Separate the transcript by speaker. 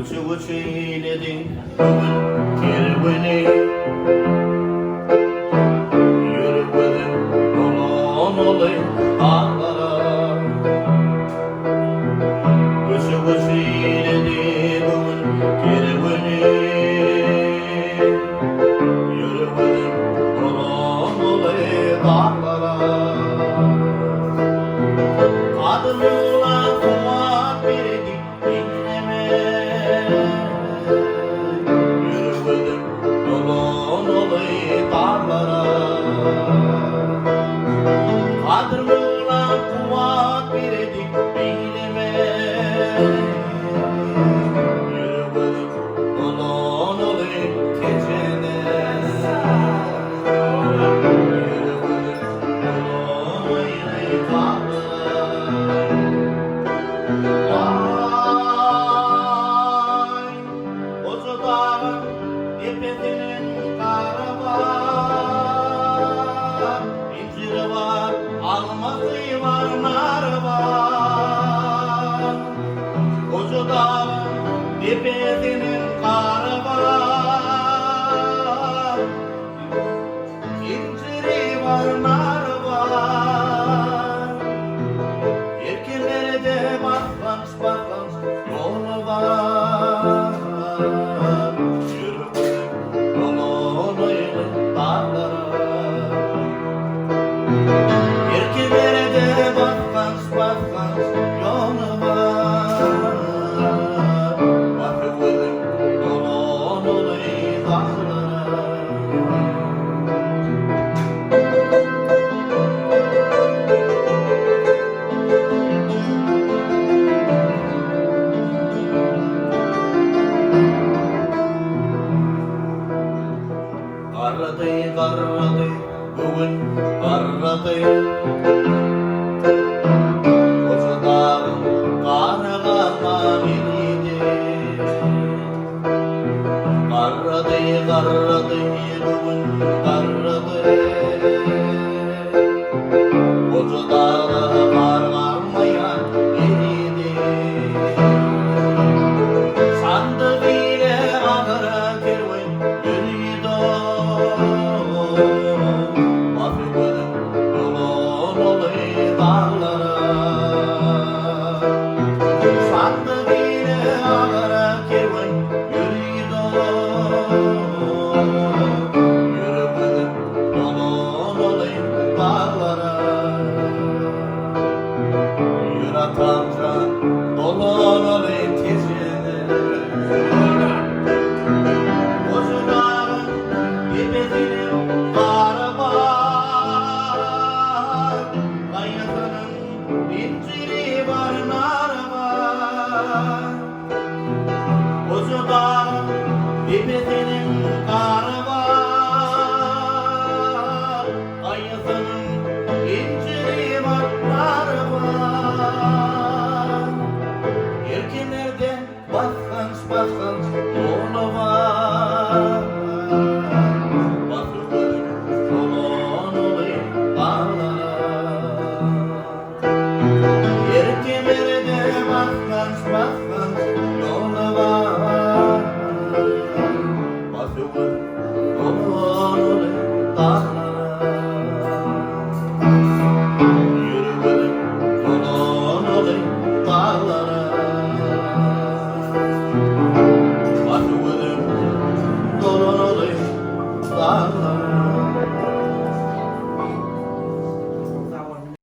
Speaker 1: Uçu eyledin bugün kerveni, yürümedim dolan olayım dağlara. Uçu eyledin bugün kerveni, yürümedim dolan olayım dağlara. Kadınlar kuvat verdik dinleme, yürümedim dolan olayım dağlara. Kadınlar kuvat verdik dinleme, yürümedim dolan olayım gecene. Yürümedim dolan olayım dağlara. Ay, Ozow-Dolanaly tepesinin karı var, inciri var, alması var, narı var. Ozow-Dolanaly tepesinin karı var, inciri var, narı var. Erkenlere de baklanış yolu var. Yürümedim dolan olayım dağlara. Erkenlere de baklanış yolu var. Bakıvedim dolan olayım dağlara. Karradı bugün karradı, Ozow-Dolanaly karıgan idi. Karradı bugün karradı, Ozow-Dolanaly karganmayan idi. Sandı bile ağıra kerven yürüydü. Bakıvedim dolan olayım dağlara. Sandı bile ağıra kerven yürüydü. Yürümedim dolan olayım dağlara. Yüratan can dolan olayım tezine. Ozow-Dolanaly tepesinin karı var, kayasının inciri var, narı var. Ozow-Dolanaly tepesinin karı var, kayasının inciri var, narı var. Erkenlerde baklanış